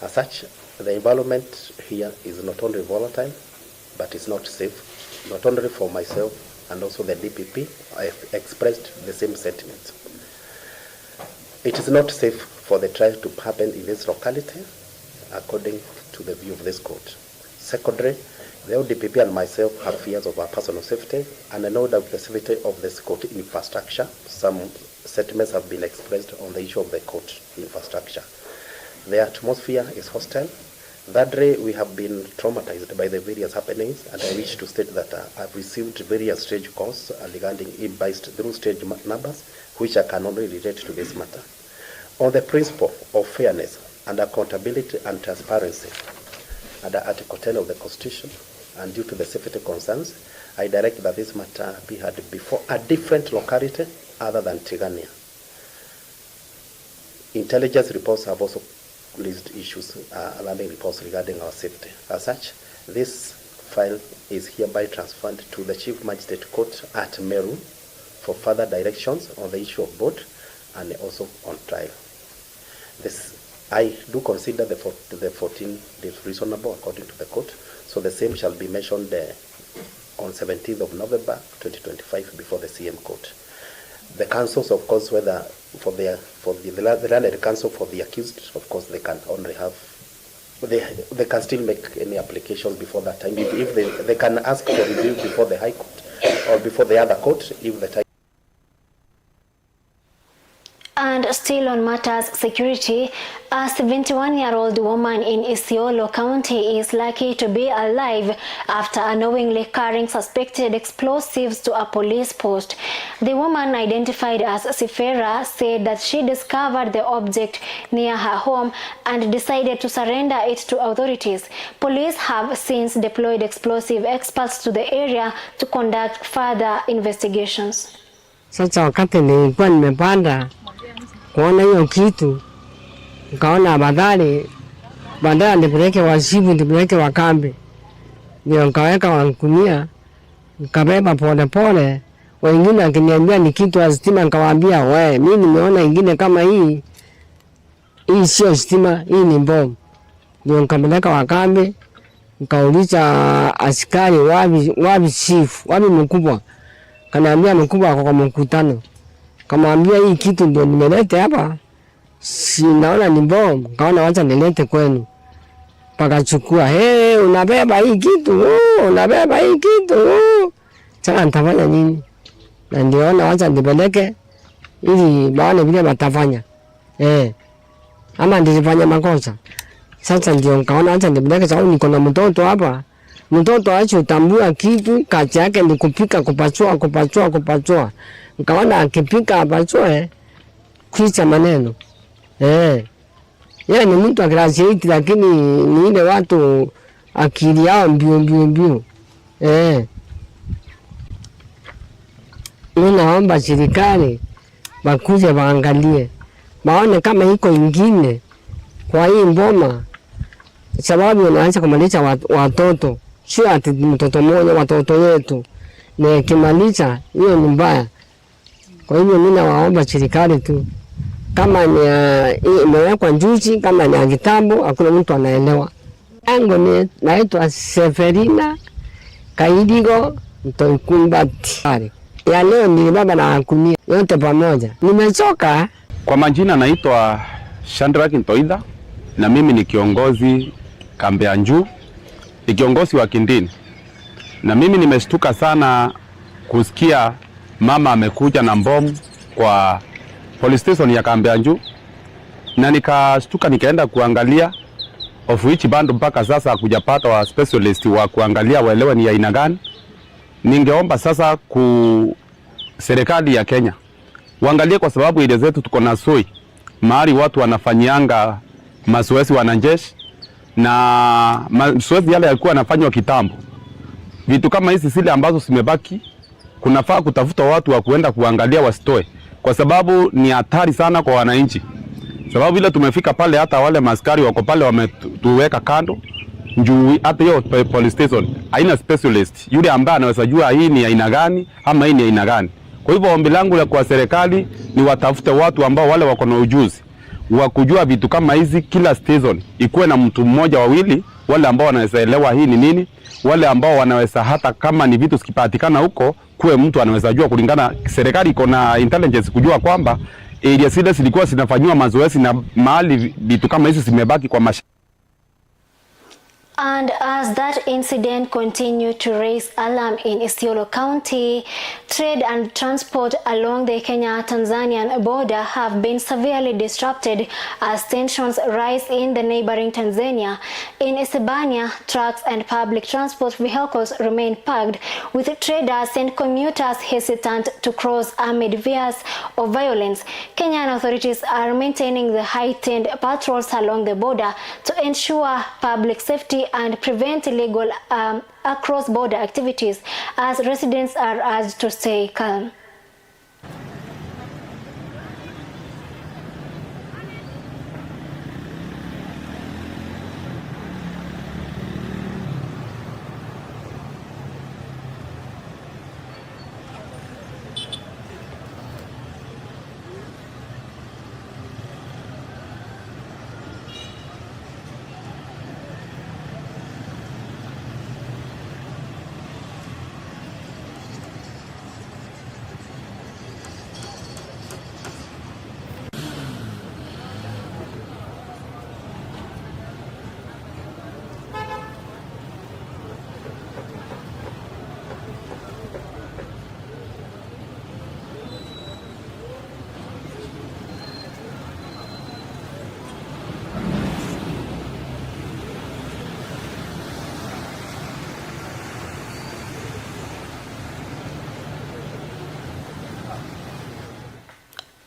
As such, the environment here is not only volatile, but it's not safe, not only for myself and also the DPP. I have expressed the same sentiments. It is not safe for the trial to happen in this locality, according to the view of this court. Secondly, the DPP and myself have fears of our personal safety, and I know that the safety of this court infrastructure. Some sentiments have been expressed on the issue of the court infrastructure. The atmosphere is hostile. Thirdly, we have been traumatized by the various happenings, and I wish to state that I've received various stage calls regarding e-based through stage numbers, which I can only relate to this matter. On the principle of fairness and accountability and transparency, under Article 10 of the Constitution, and due to the safety concerns, I direct that this matter be heard before a different locality other than Tigania. Intelligence reports have also raised issues, alarming reports regarding our safety. As such, this file is hereby transferred to the Chief Magistrate Court at Meru for further directions on the issue of board and also on trial. I do consider the 14 days reasonable according to the court, so the same shall be mentioned on 17th of November 2025 before the CM court. The counsels, of course, whether for the learned counsel for the accused, of course, they can only have, they can still make any applications before that time. If they can ask for review before the High Court or before the other court, if the time. And still on matters security, a 71-year-old woman in Isiolo County is lucky to be alive after unknowingly carrying suspected explosives to a police post. The woman, identified as Sifera, said that she discovered the object near her home and decided to surrender it to authorities. Police have since deployed explosive experts to the area to conduct further investigations. Sasa wakati nilikuwa nimepanda kuona hiyo kitu, nikaona badala nipeleke wasibu, nipeleke wakambi, ndio nikaweka wankunia, nikabeba pole pole. Wengine akiniambia ni kitu ya stima, nikawaambia mimi nimeona ingine kama hii sio stima, hii ni bomu. Ndio nikapeleka wakambi, nikauliza askari wapi chief, wapi mkubwa. Kanaambia mkubwa kwa mkutano. Kamwambia hii kitu ndio nimelete hapa, si naona ni bomu, kaona wacha nilete kwenu. Pakachukua, unabeba hii kitu, unabeba hii kitu. Sasa nitafanya nini? Na ndiona wacha nipeleke ili baone vile watafanya. Ama nilifanya makosa. Sasa ndio nikaona wacha nipeleke, sababu niko na mtoto hapa. Mtoto aache utambua kitu, kazi yake ni kupika, kupachua. Nikaona akipika apachue kuicha maneno. Yeye ni mtu wa class 8, lakini ni ile watu akili yao mbio. Naomba serikali bakuje waangalie, baone kama iko ingine kwa hii mboma, sababu wanaanza kumalisha watoto. Sio ati mtoto mmoja, watoto wetu. Na kimaliza hiyo ni mbaya. Kwa hivyo mimi nawaomba serikali tu, kama ni imewekwa juzi, kama ni kitambo, hakuna mtu anaelewa. Yangu ni naitwa Seferina Kaidigo Ntoikumbati. Ya leo ni baba na kunia yote pamoja. Nimechoka. Kwa majina naitwa Shandra Kintoida, na mimi ni kiongozi Kambeanju, ni kiongozi wa Kindini. Na mimi nimeshtuka sana kusikia mama amekuja na bomu kwa police station ya Kambeanju, na nikashtuka nikaenda kuangalia, of which bando mpaka sasa hakujapata wa specialist wa kuangalia waelewe ni aina gani. Ningeomba sasa serikali ya Kenya waangalie, kwa sababu ile zetu tuko na soi mahali watu wanafanyianga mazoezi wanajeshi, na mazoezi yale yalikuwa yanafanywa kitambo. Vitu kama hizi zile ambazo zimebaki, kunafaa kutafuta watu wa kuenda kuangalia wasitoe, kwa sababu ni hatari sana kwa wananchi. Sababu ile tumefika pale, hata wale maskari wako pale wametuweka kando, njuu hata hiyo police station haina specialist yule ambaye anaweza jua hii ni aina gani ama hii ni aina gani. Kwa hivyo ombi langu kwa serikali ni watafute watu ambao wale wako na ujuzi wa kujua vitu kama hizi. Kila station ikuwe na mtu mmoja wawili, wale ambao wanaweza elewa hii ni nini, wale ambao wanaweza hata kama ni vitu sikipatikana huko, kuwe mtu anaweza jua kulingana. Serikali iko na intelligence kujua kwamba area zile zilikuwa zinafanywa mazoezi na mahali vitu kama hizi zimebaki kwa And as that incident continued to raise alarm in Isiolo County, trade and transport along the Kenya-Tanzanian border have been severely disrupted as tensions rise in the neighboring Tanzania. In Isebania, trucks and public transport vehicles remain packed, with traders and commuters hesitant to cross amid fears of violence. Kenyan authorities are maintaining the heightened patrols along the border to ensure public safety and prevent illegal cross-border activities, as residents are urged to stay calm.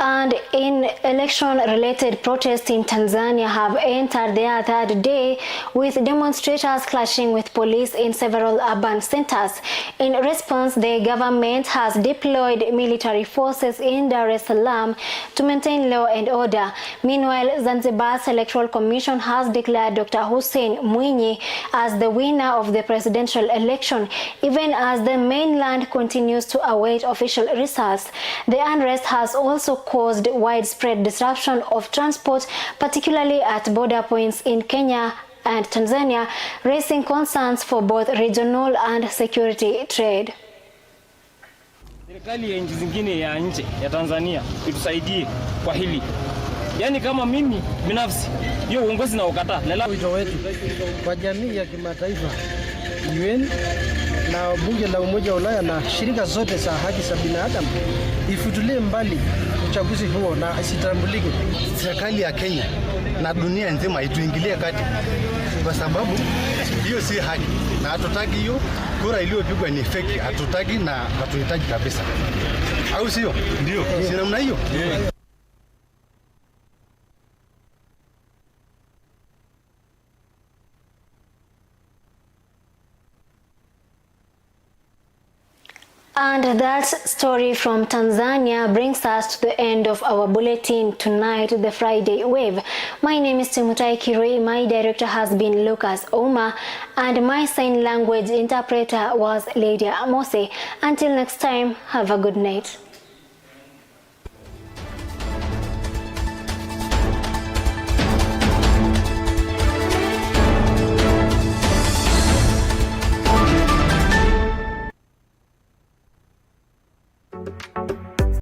And in election-related protests in Tanzania have entered their third day, with demonstrators clashing with police in several urban centers. In response, the government has deployed military forces in Dar es Salaam to maintain law and order. Meanwhile, Zanzibar's Electoral Commission has declared Dr. Hussein Mwinyi as the winner of the presidential election, even as the mainland continues to await official results. The unrest has also caused widespread disruption of transport, particularly at border points in Kenya and Tanzania, raising concerns for both regional and security trade. Serikali ya nchi zingine ya nje ya Tanzania itusaidie kwa hili. Yaani kama mimi binafsi hiyo uongozi na ukata. Wito wetu kwa jamii ya kimataifa, UN na bunge la Umoja wa Ulaya na shirika zote za haki za binadamu ifutulie mbali uchaguzi huo na isitambulike. Serikali ya Kenya na dunia nzima ituingilie kati, kwa sababu hiyo si haki na hatutaki hiyo kura iliyopigwa ni fake. Hatutaki na hatuhitaji kabisa, au sio? Ndio, si namna hiyo. And that story from Tanzania brings us to the end of our bulletin tonight, the Friday Wave. My name is Chemutai Kirui, my director has been Lucas Oma, and my sign language interpreter was Lydia Mose. Until next time, have a good night.